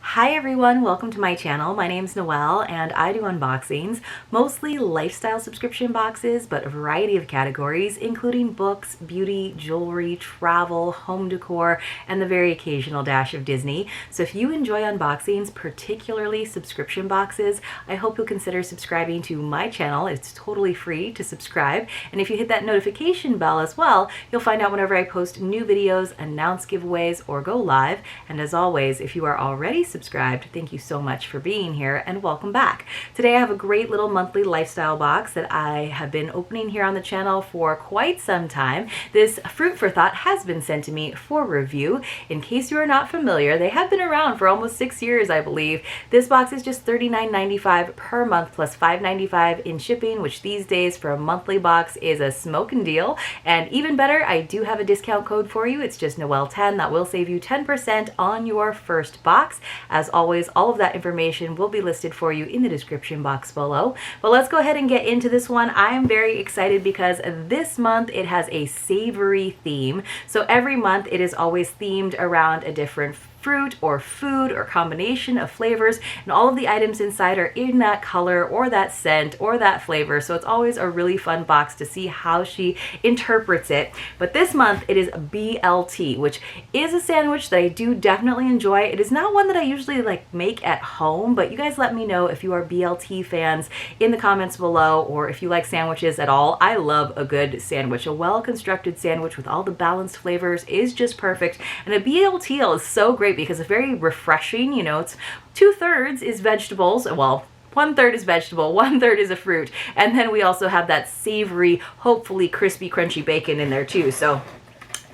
Hi everyone, welcome to my channel. My name's Noelle and I do unboxings, mostly lifestyle subscription boxes, but a variety of categories, including books, beauty, jewelry, travel, home decor, and the very occasional dash of Disney. So if you enjoy unboxings, particularly subscription boxes, I hope you'll consider subscribing to my channel. It's totally free to subscribe. And if you hit that notification bell as well, you'll find out whenever I post new videos, announce giveaways, or go live. And as always, if you are already subscribed, thank you so much for being here and welcome back. Today I have a great little monthly lifestyle box that I have been opening here on the channel for quite some time. This Fruit for Thought has been sent to me for review. In case you are not familiar, they have been around for almost 6 years, I believe. This box is just $39.95 per month plus $5.95 in shipping, which these days for a monthly box is a smoking deal. And even better, I do have a discount code for you. It's just Noelle10. That will save you 10% on your first box. As always, all of that information will be listed for you in the description box below. But let's go ahead and get into this one. I am very excited because this month it has a savory theme. So every month it is always themed around a different fruit or food or combination of flavors, and all of the items inside are in that color or that scent or that flavor. So it's always a really fun box to see how she interprets it. But this month it is BLT, which is a sandwich that I do definitely enjoy. It is not one that I usually make at home, but you guys let me know if you are BLT fans in the comments below, or if you like sandwiches at all. I love a good sandwich. A well-constructed sandwich with all the balanced flavors is just perfect, and a BLT is so great because it's very refreshing. You know, it's 2/3 is vegetables. Well, 1/3 is vegetable, 1/3 is a fruit, and then we also have that savory, hopefully crispy, crunchy bacon in there too. So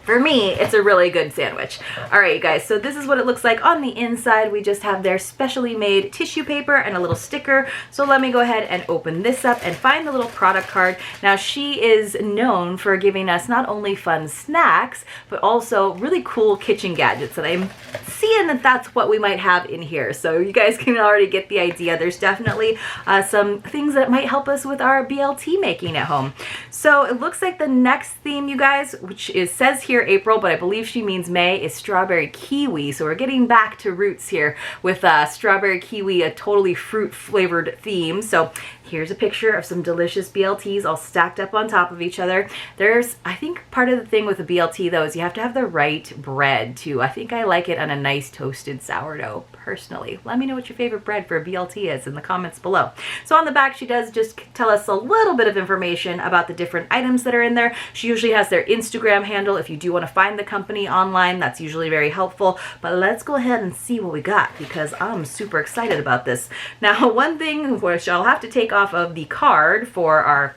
for me, it's a really good sandwich. All right, you guys, so this is what it looks like on the inside. We just have their specially made tissue paper and a little sticker. So let me go ahead and open this up and find the little product card. Now, she is known for giving us not only fun snacks, but also really cool kitchen gadgets. And I'm seeing that that's what we might have in here. So you guys can already get the idea. There's definitely some things that might help us with our BLT making at home. So it looks like the next theme, you guys, which says here April, but I believe she means May, is strawberry kiwi. So we're getting back to roots here with strawberry kiwi, a totally fruit flavored theme. So here's a picture of some delicious BLTs all stacked up on top of each other. I think part of the thing with a BLT though is you have to have the right bread too. I think I like it on a nice toasted sourdough personally. Let me know what your favorite bread for a BLT is in the comments below. So on the back, she does just tell us a little bit of information about the different items that are in there. She usually has their Instagram handle. If you do want to find the company online, that's usually very helpful. But let's go ahead and see what we got, because I'm super excited about this. Now, one thing which I'll have to take off of the card for our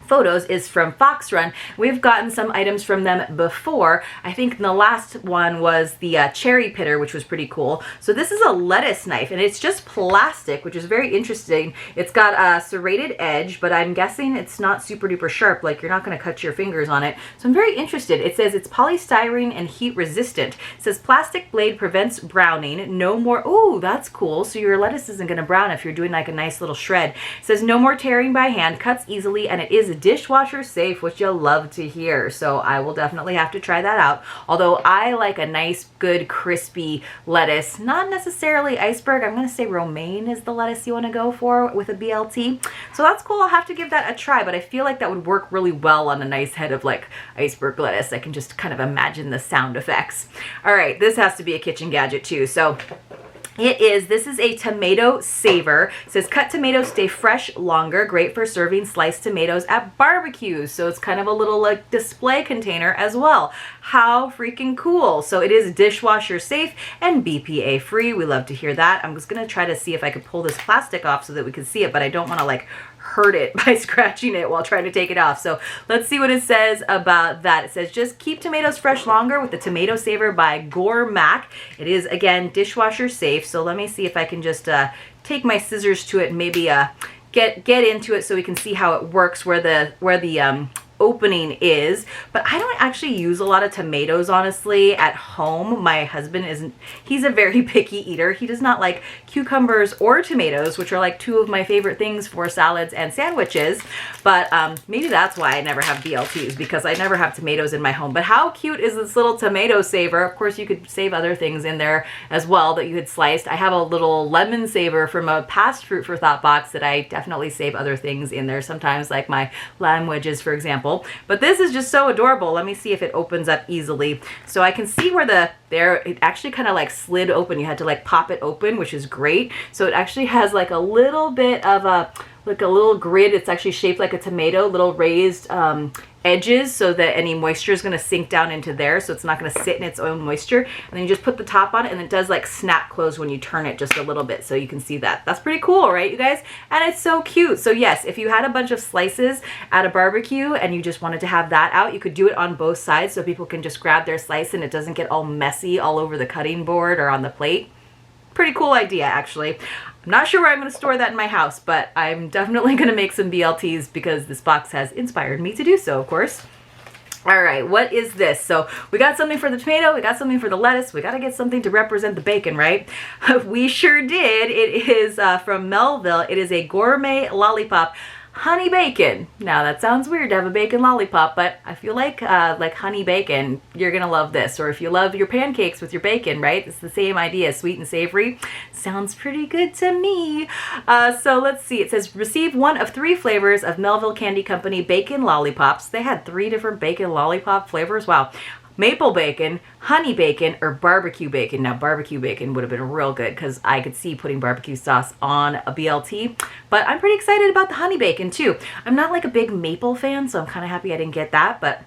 photos is from Fox Run. We've gotten some items from them before. I think the last one was the cherry pitter, which was pretty cool. So this is a lettuce knife, and it's just plastic, which is very interesting. It's got a serrated edge, but I'm guessing it's not super duper sharp, like you're not going to cut your fingers on it. So I'm very interested. It says it's polystyrene and heat resistant. It says plastic blade prevents browning. No more, oh, that's cool. So your lettuce isn't going to brown if you're doing like a nice little shred. It says no more tearing by hand, cuts easily, and it is dishwasher safe, which you'll love to hear. So I will definitely have to try that out. Although I like a nice, good, crispy lettuce, not necessarily iceberg. I'm going to say romaine is the lettuce you want to go for with a BLT. So that's cool. I'll have to give that a try, but I feel like that would work really well on a nice head of like iceberg lettuce. I can just kind of imagine the sound effects. All right, this has to be a kitchen gadget too. So this is a tomato saver. It says cut tomatoes stay fresh longer, great for serving sliced tomatoes at barbecues. So it's kind of a little like display container as well. How freaking cool. So it is dishwasher safe and BPA free. We love to hear that. I'm just gonna try to see if I could pull this plastic off so that we can see it, but I don't want to like hurt it by scratching it while trying to take it off. So let's see what it says about that. It says just keep tomatoes fresh longer with the Tomato Saver by Gourmet. It is, again, dishwasher safe. So let me see if I can just take my scissors to it and maybe get into it so we can see how it works, where the opening is, but I don't actually use a lot of tomatoes, honestly, at home. My husband isn't, he's a very picky eater. He does not like cucumbers or tomatoes, which are like two of my favorite things for salads and sandwiches, but maybe that's why I never have BLTs, because I never have tomatoes in my home. But how cute is this little tomato saver? Of course, you could save other things in there as well that you had sliced. I have a little lemon saver from a past Fruit for Thought box that I definitely save other things in there sometimes, like my lime wedges, for example. But this is just so adorable. Let me see if it opens up easily. So I can see where it actually kind of like slid open. You had to like pop it open, which is great. So it actually has like a little bit of a little grid. It's actually shaped like a tomato, little raised edges, so that any moisture is going to sink down into there, so it's not going to sit in its own moisture. And then you just put the top on it, and it does like snap close when you turn it just a little bit, so you can see that. That's pretty cool, right, you guys? And it's so cute. So yes, if you had a bunch of slices at a barbecue and you just wanted to have that out, you could do it on both sides so people can just grab their slice and it doesn't get all messy all over the cutting board or on the plate. Pretty cool idea, actually. I'm not sure where I'm going to store that in my house, but I'm definitely going to make some BLTs because this box has inspired me to do so, of course. All right, what is this? So we got something for the tomato, we got something for the lettuce, we got to get something to represent the bacon, right? We sure did. It is from Melville. It is a gourmet lollipop. Honey bacon. Now that sounds weird to have a bacon lollipop, but I feel like honey bacon, you're gonna love this. Or if you love your pancakes with your bacon, right? It's the same idea, sweet and savory. Sounds pretty good to me. So let's see. It says receive one of 3 flavors of Melville Candy Company bacon lollipops. They had 3 different bacon lollipop flavors. Wow. Maple bacon, honey bacon, or barbecue bacon. Now, barbecue bacon would have been real good because I could see putting barbecue sauce on a BLT, but I'm pretty excited about the honey bacon too. I'm not like a big maple fan, so I'm kind of happy I didn't get that, but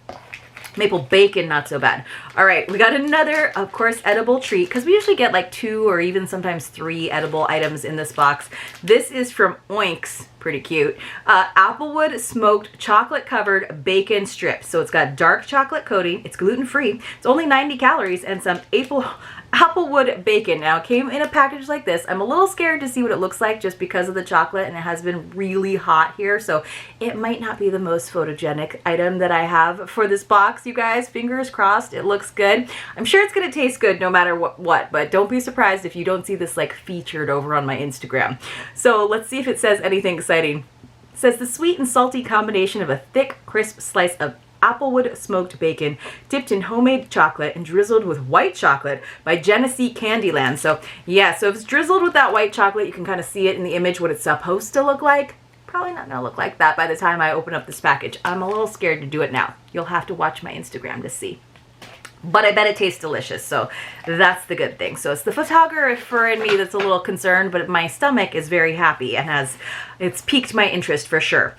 maple bacon, not so bad. All right, we got another, of course, edible treat, because we usually get like 2 or even sometimes 3 edible items in this box. This is from Oinks. Pretty cute. Applewood smoked chocolate covered bacon strips. So it's got dark chocolate coating. It's gluten free. It's only 90 calories and some applewood bacon. Now it came in a package like this. I'm a little scared to see what it looks like just because of the chocolate, and it has been really hot here. So it might not be the most photogenic item that I have for this box, you guys. Fingers crossed. It looks good. I'm sure it's going to taste good no matter what, but don't be surprised if you don't see this like featured over on my Instagram. So let's see if it says anything exciting. It says the sweet and salty combination of a thick, crisp slice of applewood smoked bacon dipped in homemade chocolate and drizzled with white chocolate by Genesee Candyland. So yeah, so if it's drizzled with that white chocolate, you can kind of see it in the image what it's supposed to look like. Probably not going to look like that by the time I open up this package. I'm a little scared to do it now. You'll have to watch my Instagram to see. But I bet it tastes delicious, so that's the good thing. So it's the photographer in me that's a little concerned, but my stomach is very happy and it's piqued my interest for sure.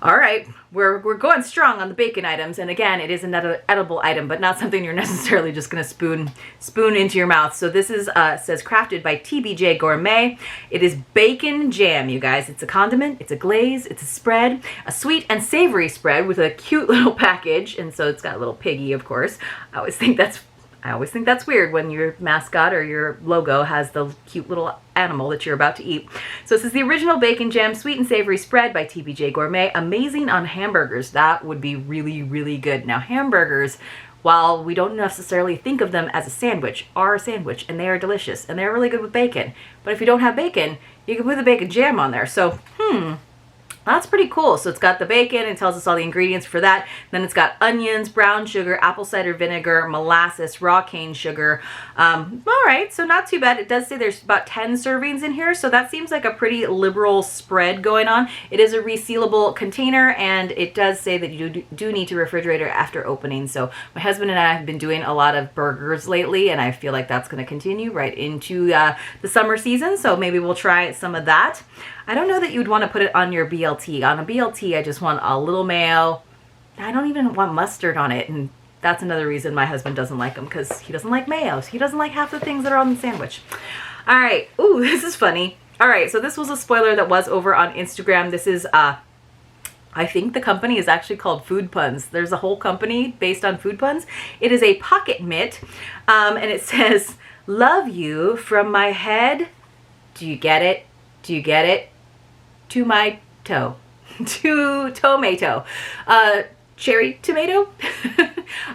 All right, we're going strong on the bacon items, and again, it is another edible item, but not something you're necessarily just going to spoon into your mouth. So this is says crafted by TBJ Gourmet. It is bacon jam, you guys. It's a condiment, it's a glaze, it's a spread, a sweet and savory spread with a cute little package, and so it's got a little piggy, of course. I always think that's weird when your mascot or your logo has the cute little animal that you're about to eat. So this is the original bacon jam sweet and savory spread by TBJ Gourmet. Amazing on hamburgers. That would be really, really good. Now hamburgers, while we don't necessarily think of them as a sandwich, are a sandwich, and they are delicious and they're really good with bacon. But if you don't have bacon, you can put the bacon jam on there. So that's pretty cool. So it's got the bacon, it tells us all the ingredients for that. Then it's got onions, brown sugar, apple cider vinegar, molasses, raw cane sugar. All right, so not too bad. It does say there's about 10 servings in here, so that seems like a pretty liberal spread going on. It is a resealable container, and it does say that you do need to refrigerate it after opening. So my husband and I have been doing a lot of burgers lately, and I feel like that's going to continue right into the summer season, so maybe we'll try some of that. I don't know that you'd want to put it on your BLT. On a BLT, I just want a little mayo. I don't even want mustard on it, and that's another reason my husband doesn't like them, because he doesn't like mayo. He doesn't like half the things that are on the sandwich. All right. Ooh, this is funny. All right, so this was a spoiler that was over on Instagram. This is, I think the company is actually called Food Puns. There's a whole company based on food puns. It is a pocket mitt, and it says, "Love you from my head." Do you get it? Do you get it? To my toe. To tomato. cherry tomato.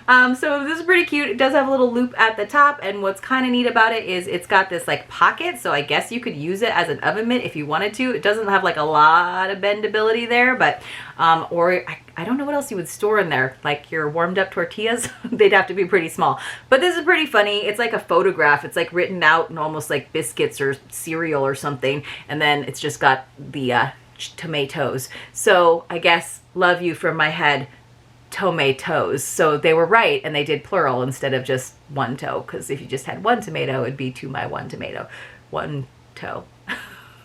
So this is pretty cute. It does have a little loop at the top, and what's kind of neat about it is it's got this like pocket, so I guess you could use it as an oven mitt if you wanted to. It doesn't have like a lot of bendability there, but or I don't know what else you would store in there, like your warmed up tortillas. They'd have to be pretty small, but this is pretty funny. It's like a photograph. It's like written out in almost like biscuits or cereal or something, and then it's just got the tomatoes. So I guess love you from my head, tomatoes. So they were right, and they did plural instead of just one toe, because if you just had one tomato, it'd be to my one tomato. One toe.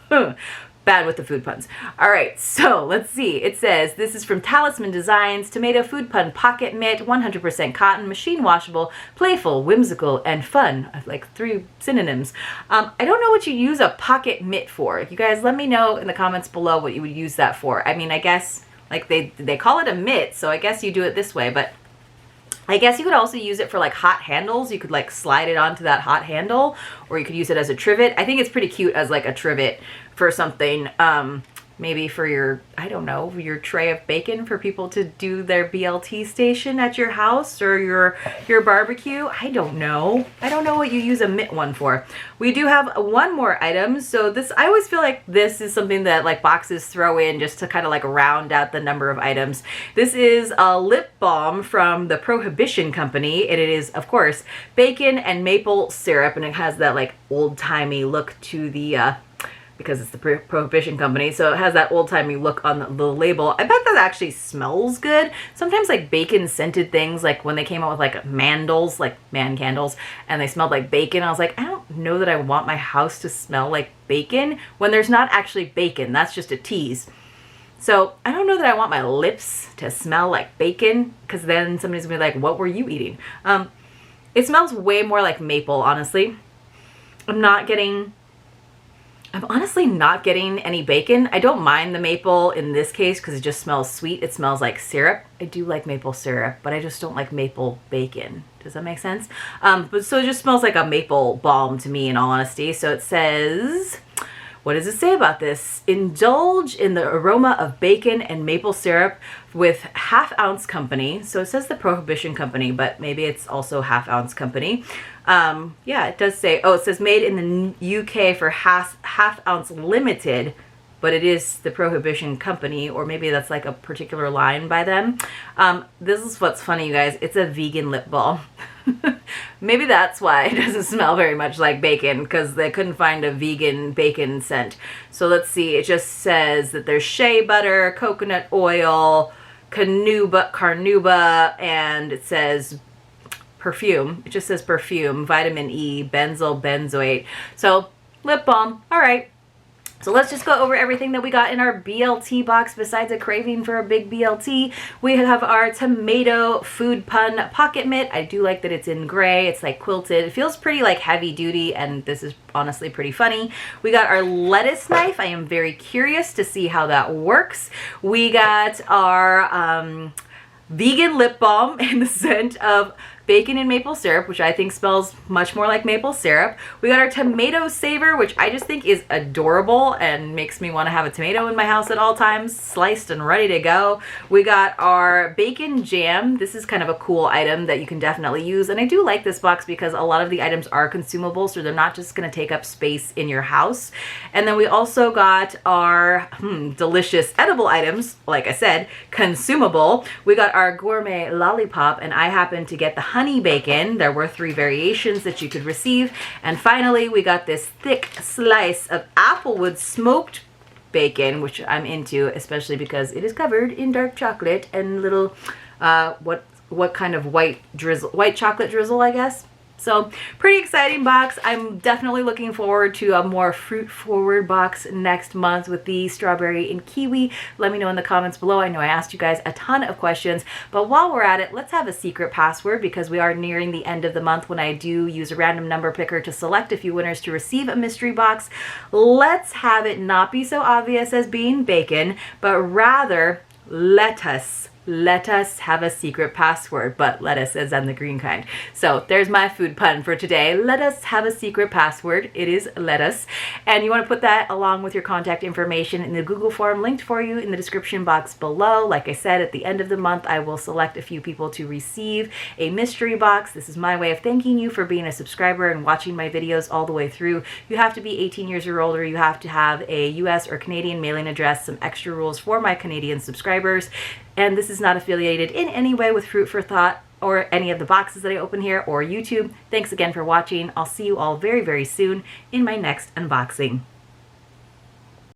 Bad with the food puns. All right, so let's see. It says, this is from Talisman Designs, tomato food pun pocket mitt, 100% cotton, machine washable, playful, whimsical, and fun. Like 3 synonyms. I don't know what you use a pocket mitt for. You guys let me know in the comments below what you would use that for. I mean, I guess like they call it a mitt, so I guess you do it this way, but I guess you could also use it for like hot handles. You could like slide it onto that hot handle, or you could use it as a trivet. I think it's pretty cute as like a trivet for something, maybe for your, I don't know, your tray of bacon for people to do their BLT station at your house, or your barbecue. I don't know. I don't know what you use a mitt one for. We do have one more item. So this, I always feel like this is something that like boxes throw in just to kind of like round out the number of items. This is a lip balm from the Prohibition Company, and it is, of course, bacon and maple syrup, and it has that like old-timey look to the because it's the Prohibition Company, so it has that old-timey look on the label. I bet that actually smells good. Sometimes like bacon scented things, like when they came out with like mandals, like man candles, and they smelled like bacon, I was like, I don't know that I want my house to smell like bacon when there's not actually bacon. That's just a tease. So I don't know that I want my lips to smell like bacon, because then somebody's gonna be like, what were you eating? It smells way more like maple, honestly. I'm honestly not getting any bacon. I don't mind the maple in this case because it just smells sweet. It smells like syrup. I do like maple syrup, but I just don't like maple bacon. Does that make sense? But so it just smells like a maple balm to me, in all honesty. So it says, what does it say about this? Indulge in the aroma of bacon and maple syrup with half-ounce company. So it says the Prohibition Company, but maybe it's also half-ounce company. Yeah, it does say, oh, it says made in the UK for half-ounce limited, but it is the Prohibition Company, or maybe that's like a particular line by them. This is what's funny, you guys. It's a vegan lip balm. Maybe that's why it doesn't smell very much like bacon, because they couldn't find a vegan bacon scent. So let's see. It just says that there's shea butter, coconut oil, carnauba, and it says perfume. It just says perfume, vitamin E, benzyl benzoate. So lip balm. All right. So let's just go over everything that we got in our BLT box. Besides a craving for a big BLT, we have our tomato food pun pocket mitt. I do like that it's in gray. It's like quilted. It feels pretty like heavy duty, and this is honestly pretty funny. We got our lettuce knife. I am very curious to see how that works. We got our vegan lip balm in the scent of bacon and maple syrup, which I think smells much more like maple syrup. We got our tomato saver, which I just think is adorable and makes me want to have a tomato in my house at all times, sliced and ready to go. We got our bacon jam. This is kind of a cool item that you can definitely use, and I do like this box because a lot of the items are consumable, so they're not just going to take up space in your house. And then we also got our delicious edible items, like I said, consumable. We got our gourmet lollipop, and I happened to get the honey bacon. There were 3 variations that you could receive. And finally, we got this thick slice of applewood smoked bacon, which I'm into, especially because it is covered in dark chocolate and little, what kind of white chocolate drizzle, I guess. So pretty exciting box. I'm definitely looking forward to a more fruit forward box next month with the strawberry and kiwi. Let me know in the comments below. I know I asked you guys a ton of questions, but while we're at it, let's have a secret password, because we are nearing the end of the month when I do use a random number picker to select a few winners to receive a mystery box. Let's have it not be so obvious as being bacon, but rather lettuce let us have a secret password, but lettuce as in the green kind. So there's my food pun for today. Let us have a secret password. It is lettuce. And you want to put that along with your contact information in the Google form linked for you in the description box below. Like I said, at the end of the month, I will select a few people to receive a mystery box. This is my way of thanking you for being a subscriber and watching my videos all the way through. You have to be 18 years or older. You have to have a US or Canadian mailing address, some extra rules for my Canadian subscribers. And this is not affiliated in any way with Fruit for Thought or any of the boxes that I open here or YouTube. Thanks again for watching. I'll see you all very, very soon in my next unboxing.